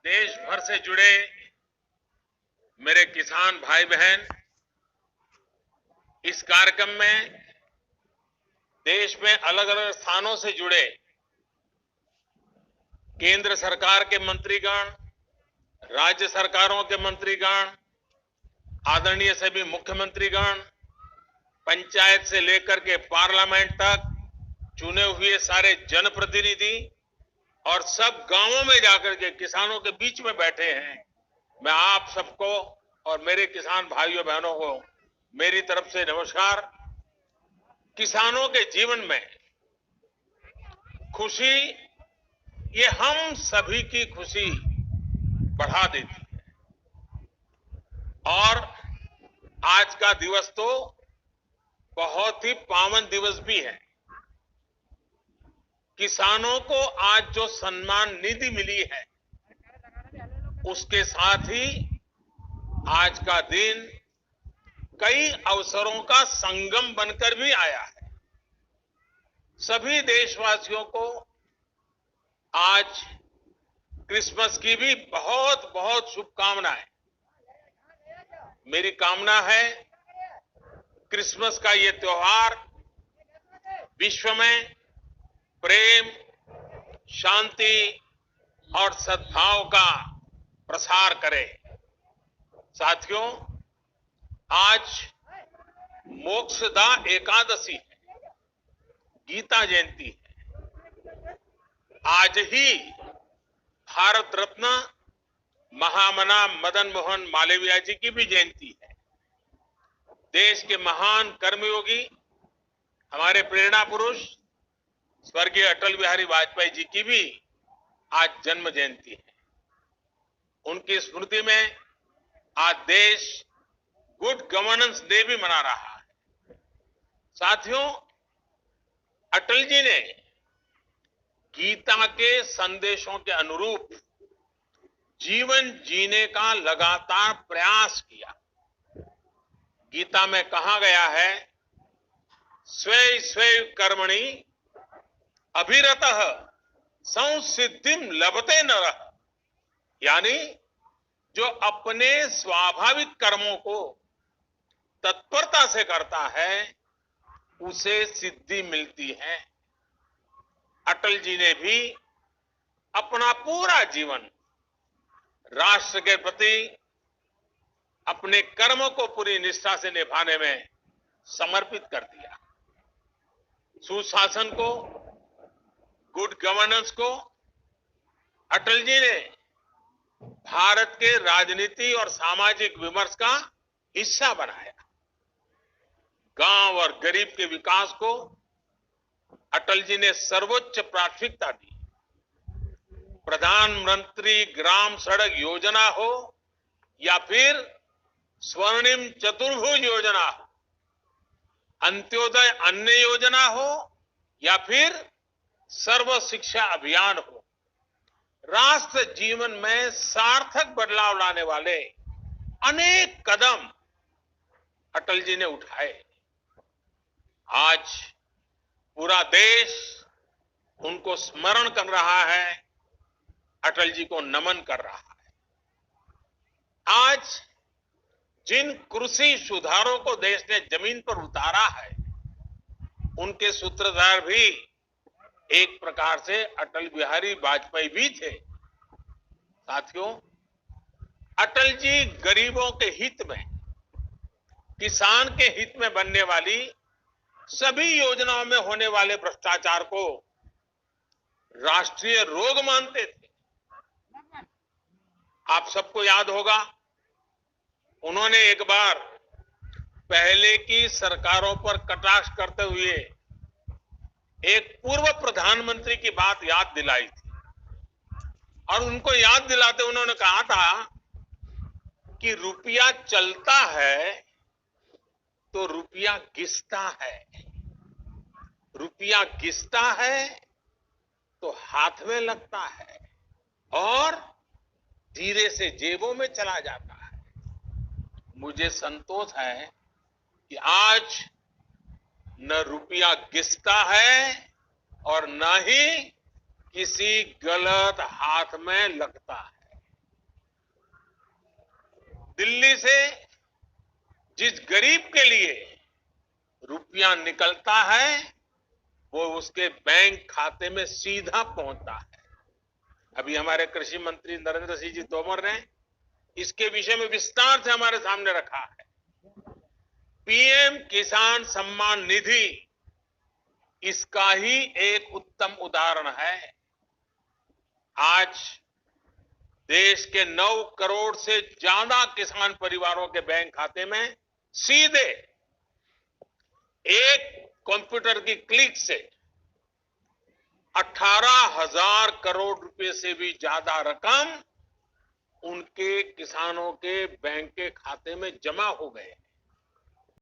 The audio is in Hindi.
देश भर से जुड़े मेरे किसान भाई बहन, इस कार्यक्रम में देश में अलग अलग स्थानों से जुड़े केंद्र सरकार के मंत्रीगण, राज्य सरकारों के मंत्रीगण, आदरणीय सभी मुख्यमंत्रीगण, पंचायत से लेकर के पार्लियामेंट तक चुने हुए सारे जनप्रतिनिधि और सब गांवों में जाकर के किसानों के बीच में बैठे हैं। मैं आप सबको और मेरे किसान भाइयों बहनों को मेरी तरफ से नमस्कार। किसानों के जीवन में खुशी, ये हम सभी की खुशी बढ़ा देती है। और आज का दिवस तो बहुत ही पावन दिवस भी है। किसानों को आज जो सम्मान निधि मिली है, उसके साथ ही आज का दिन कई अवसरों का संगम बनकर भी आया है। सभी देशवासियों को आज क्रिसमस की भी बहुत बहुत शुभकामनाएं। मेरी कामना है क्रिसमस का ये त्योहार विश्व में प्रेम, शांति और सद्भाव का प्रसार करे। साथियों, आज मोक्षदा एकादशी है, गीता जयंती है। आज ही भारत रत्न महामना मदन मोहन मालवीय जी की भी जयंती है। देश के महान कर्मयोगी, हमारे प्रेरणा पुरुष स्वर्गीय अटल बिहारी वाजपेयी जी की भी आज जन्म जयंती है। उनकी स्मृति में आज देश गुड गवर्नेंस डे भी मना रहा है। साथियों, अटल जी ने गीता के संदेशों के अनुरूप जीवन जीने का लगातार प्रयास किया। गीता में कहा गया है, स्वे स्वे कर्मणि अभिरतः संसिद्धिम लभते नरः, यानी जो अपने स्वाभाविक कर्मों को तत्परता से करता है उसे सिद्धि मिलती है। अटल जी ने भी अपना पूरा जीवन राष्ट्र के प्रति अपने कर्म को पूरी निष्ठा से निभाने में समर्पित कर दिया। सुशासन को, गुड गवर्नेंस को अटल जी ने भारत के राजनीति और सामाजिक विमर्श का हिस्सा बनाया। गांव और गरीब के विकास को अटल जी ने सर्वोच्च प्राथमिकता दी। प्रधानमंत्री ग्राम सड़क योजना हो या फिर स्वर्णिम चतुर्भुज योजना हो, अंत्योदय अन्न योजना हो या फिर सर्व शिक्षा अभियान हो, राष्ट्र जीवन में सार्थक बदलाव लाने वाले अनेक कदम अटल जी ने उठाए। आज पूरा देश उनको स्मरण कर रहा है, अटल जी को नमन कर रहा है। आज जिन कृषि सुधारों को देश ने जमीन पर उतारा है, उनके सूत्रधार भी एक प्रकार से अटल बिहारी वाजपेयी भी थे। साथियों, अटल जी गरीबों के हित में, किसान के हित में बनने वाली सभी योजनाओं में होने वाले भ्रष्टाचार को राष्ट्रीय रोग मानते थे। आप सबको याद होगा, उन्होंने एक बार पहले की सरकारों पर कटाक्ष करते हुए एक पूर्व प्रधानमंत्री की बात याद दिलाई थी और उनको याद दिलाते उन्होंने कहा था कि रुपया चलता है तो रुपया घिसता है, रुपया घिसता है तो हाथ में लगता है और धीरे से जेबों में चला जाता है। मुझे संतोष है कि आज न रुपया घिसता है और न ही किसी गलत हाथ में लगता है। दिल्ली से जिस गरीब के लिए रुपया निकलता है वो उसके बैंक खाते में सीधा पहुंचता है। अभी हमारे कृषि मंत्री नरेंद्र सिंह जी तोमर ने इसके विषय में विस्तार से हमारे सामने रखा है। पीएम किसान सम्मान निधि इसका ही एक उत्तम उदाहरण है। आज देश के 9 करोड़ से ज्यादा किसान परिवारों के बैंक खाते में सीधे एक कंप्यूटर की क्लिक से 18,000 करोड़ रुपए से भी ज्यादा रकम उनके किसानों के बैंक के खाते में जमा हो गए।